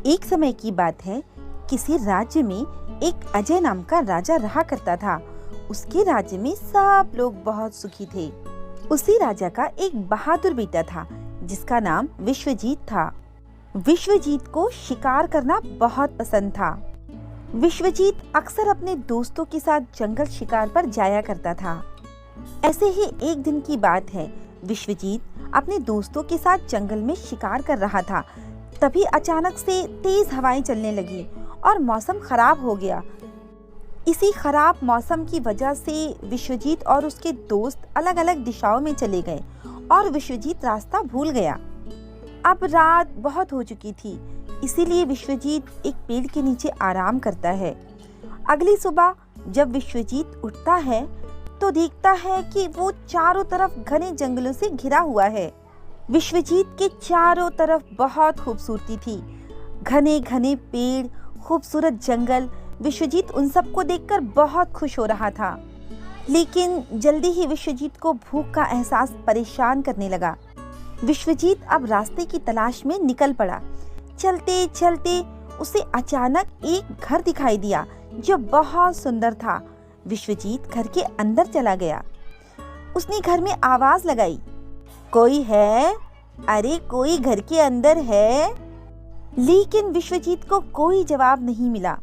एक समय की बात है, किसी राज्य में एक अजय नाम का राजा रहा करता था। उसके राज्य में सब लोग बहुत सुखी थे। उसी राजा का एक बहादुर बेटा था जिसका नाम विश्वजीत था। विश्वजीत को शिकार करना बहुत पसंद था। विश्वजीत अक्सर अपने दोस्तों के साथ जंगल शिकार पर जाया करता था। ऐसे ही एक दिन की बात है, विश्वजीत अपने दोस्तों के साथ जंगल में शिकार कर रहा था। तभी अचानक से तेज हवाएं चलने लगी और मौसम खराब हो गया। इसी खराब मौसम की वजह से विश्वजीत और उसके दोस्त अलग अलग दिशाओं में चले गए और विश्वजीत रास्ता भूल गया। अब रात बहुत हो चुकी थी, इसीलिए विश्वजीत एक पेड़ के नीचे आराम करता है। अगली सुबह जब विश्वजीत उठता है तो देखता है कि वो चारों तरफ घने जंगलों से घिरा हुआ है। विश्वजीत के चारों तरफ बहुत खूबसूरती थी, घने घने पेड़, खूबसूरत जंगल। विश्वजीत उन सबको देखकर बहुत खुश हो रहा था। लेकिन जल्दी ही विश्वजीत को भूख का एहसास परेशान करने लगा। विश्वजीत अब रास्ते की तलाश में निकल पड़ा। चलते चलते उसे अचानक एक घर दिखाई दिया जो बहुत सुंदर था। विश्वजीत घर के अंदर चला गया। उसने घर में आवाज लगाई, कोई है? अरे कोई घर के अंदर है? लेकिन विश्वजीत को कोई जवाब नहीं मिला।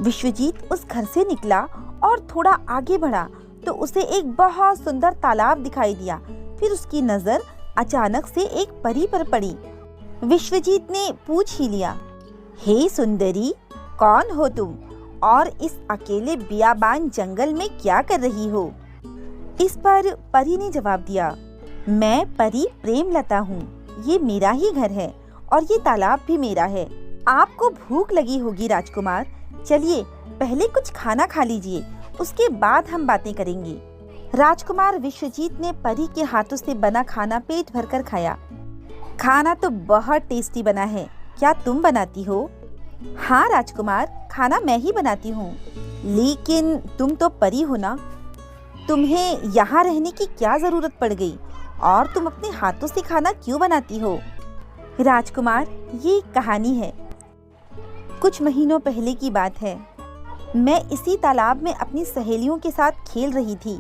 विश्वजीत उस घर से निकला और थोड़ा आगे बढ़ा तो उसे एक बहुत सुंदर तालाब दिखाई दिया। फिर उसकी नजर अचानक से एक परी पर पड़ी। विश्वजीत ने पूछ ही लिया, हे सुंदरी, कौन हो तुम और इस अकेले बियाबान जंगल में क्या कर रही हो? इस पर परी ने जवाब दिया, मैं परी प्रेमलता हूँ। ये मेरा ही घर है और ये तालाब भी मेरा है। आपको भूख लगी होगी राजकुमार, चलिए पहले कुछ खाना खा लीजिए, उसके बाद हम बातें करेंगे। राजकुमार विश्वजीत ने परी के हाथों से बना खाना पेट भरकर खाया। खाना तो बहुत टेस्टी बना है, क्या तुम बनाती हो? हाँ राजकुमार, खाना मैं ही बनाती हूँ। लेकिन तुम तो परी हो ना, तुम्हें यहाँ रहने की क्या जरूरत पड़ गई और तुम अपने हाथों से खाना क्यों बनाती हो? राजकुमार, ये कहानी है। कुछ महीनों पहले की बात है। मैं इसी तालाब में अपनी सहेलियों के साथ खेल रही थी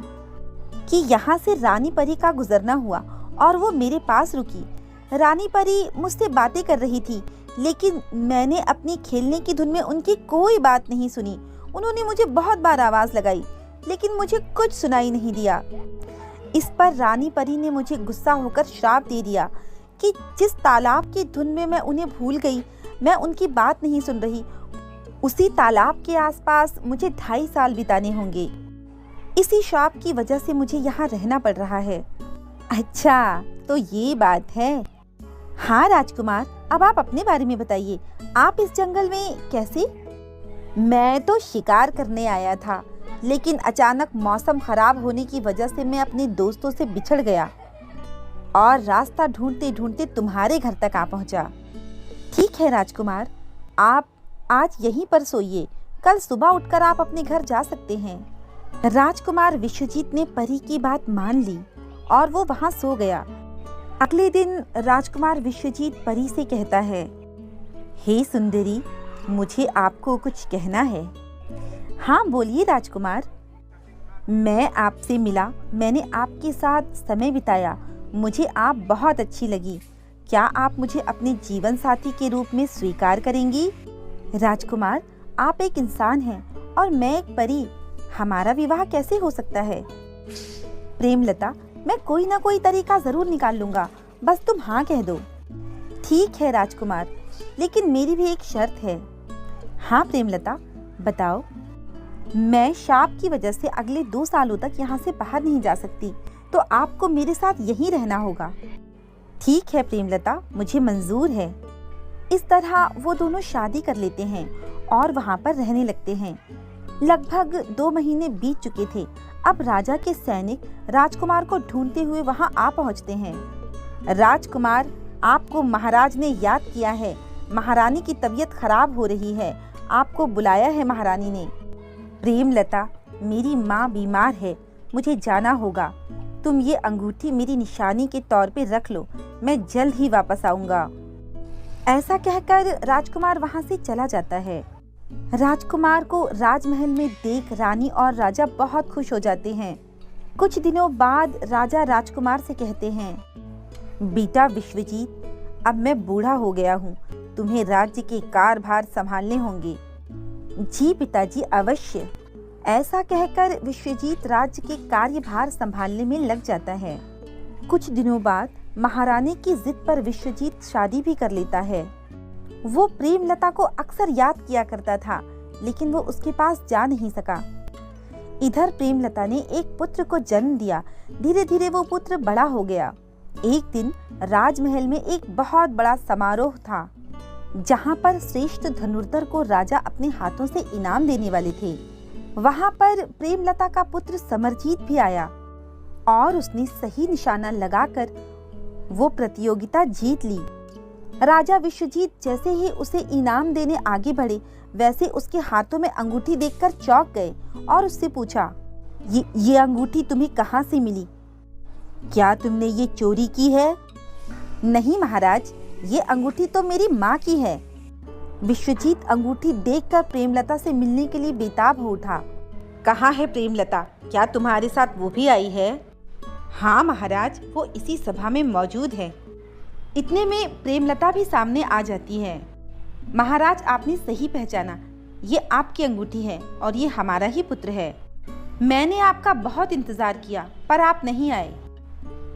कि यहाँ से रानी परी का गुजरना हुआ और वो मेरे पास रुकी। रानी परी मुझसे बातें कर रही थी, लेकिन मैंने अपनी खेलने की धुन में उनकी कोई बात नहीं सुनी। उन्होंने मुझे बहुत बार आवाज लगाई, लेकिन मुझे कुछ सुनाई नहीं दिया। इस पर रानी परी ने मुझे गुस्सा होकर श्राप दे दिया कि जिस तालाब की धुन में मैं उन्हें भूल गई, मैं उनकी बात नहीं सुन रही, उसी तालाब के आसपास मुझे 2.5 साल बिताने होंगे। इसी श्राप की वजह से मुझे यहाँ रहना पड़ रहा है। अच्छा, तो ये बात है। हाँ राजकुमार, अब आप अपने बारे में बताइए, आप इस जंगल में कैसे? मैं तो शिकार करने आया था, लेकिन अचानक मौसम खराब होने की वजह से मैं अपने दोस्तों से बिछड़ गया और रास्ता ढूंढते ढूंढते तुम्हारे घर तक आ पहुंचा। ठीक है राजकुमार, आप आज यहीं पर सोइए, कल सुबह उठकर आप अपने घर जा सकते हैं। राजकुमार विश्वजीत ने परी की बात मान ली और वो वहां सो गया। अगले दिन राजकुमार विश्वजीत परी से कहता है, हे सुंदरी, मुझे आपको कुछ कहना है। हाँ बोलिए राजकुमार। मैं आपसे मिला, मैंने आपके साथ समय बिताया, मुझे आप बहुत अच्छी लगी। क्या आप मुझे अपने जीवन साथी के रूप में स्वीकार करेंगी? राजकुमार, आप एक इंसान हैं और मैं एक परी, हमारा विवाह कैसे हो सकता है? प्रेमलता, मैं कोई ना कोई तरीका जरूर निकाल लूंगा, बस तुम हाँ कह दो। ठीक है राजकुमार, लेकिन मेरी भी एक शर्त है। हाँ प्रेमलता, बताओ। मैं शाप की वजह से अगले 2 सालों तक यहाँ से बाहर नहीं जा सकती, तो आपको मेरे साथ यहीं रहना होगा। ठीक है प्रेमलता, मुझे मंजूर है। इस तरह वो दोनों शादी कर लेते हैं और वहाँ पर रहने लगते हैं। लगभग 2 महीने बीत चुके थे। अब राजा के सैनिक राजकुमार को ढूंढते हुए वहाँ आ पहुँचते हैं। राजकुमार, आपको महाराज ने याद किया है, महारानी की तबीयत खराब हो रही है, आपको बुलाया है महारानी ने। प्रेमलता, मेरी माँ बीमार है, मुझे जाना होगा। तुम ये अंगूठी मेरी निशानी के तौर पे रख लो, मैं जल्द ही वापस आऊँगा। ऐसा कहकर राजकुमार वहां से चला जाता है। राजकुमार को राजमहल में देख रानी और राजा बहुत खुश हो जाते हैं। कुछ दिनों बाद राजा राजकुमार से कहते हैं, बेटा विश्वजीत, अब मैं बूढ़ा हो गया हूँ, तुम्हें राज्य के कार्यभार संभालने होंगे। जी पिताजी, अवश्य। ऐसा कहकर विश्वजीत राज्य के कार्यभार संभालने में लग जाता है। कुछ दिनों बाद महारानी की जिद पर विश्वजीत शादी भी कर लेता है। वो प्रेमलता को अक्सर याद किया करता था, लेकिन वो उसके पास जा नहीं सका। इधर प्रेमलता ने एक पुत्र को जन्म दिया। धीरे धीरे वो पुत्र बड़ा हो गया। एक दिन राजमहल में एक बहुत बड़ा समारोह था, जहाँ पर श्रेष्ठ धनुर्धर को राजा अपने हाथों से इनाम देने वाले थे। वहाँ पर प्रेमलता का पुत्र समरजीत भी आया और उसने सही निशाना लगाकर वो प्रतियोगिता जीत ली। राजा विश्वजीत जैसे ही उसे इनाम देने आगे बढ़े, वैसे उसके हाथों में अंगूठी देखकर चौंक गए और उससे पूछा, ये अंगूठी तुम्हें कहाँ से मिली? क्या तुमने ये चोरी की है? नहीं महाराज, ये अंगूठी तो मेरी माँ की है। विश्वजीत अंगूठी देखकर प्रेमलता से मिलने के लिए बेताब हो उठा। कहाँ है प्रेमलता? क्या तुम्हारे साथ वो भी आई है? हाँ महाराज, वो इसी सभा में मौजूद है। इतने में प्रेमलता भी सामने आ जाती है। महाराज, आपने सही पहचाना, ये आपकी अंगूठी है और ये हमारा ही पुत्र है। मैंने आपका बहुत इंतजार किया पर आप नहीं आए।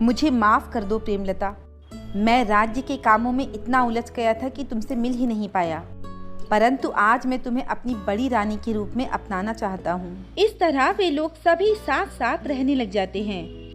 मुझे माफ कर दो प्रेमलता, मैं राज्य के कामों में इतना उलझ गया था कि तुमसे मिल ही नहीं पाया, परंतु आज मैं तुम्हें अपनी बड़ी रानी के रूप में अपनाना चाहता हूँ। इस तरह वे लोग सभी साथ साथ रहने लग जाते हैं।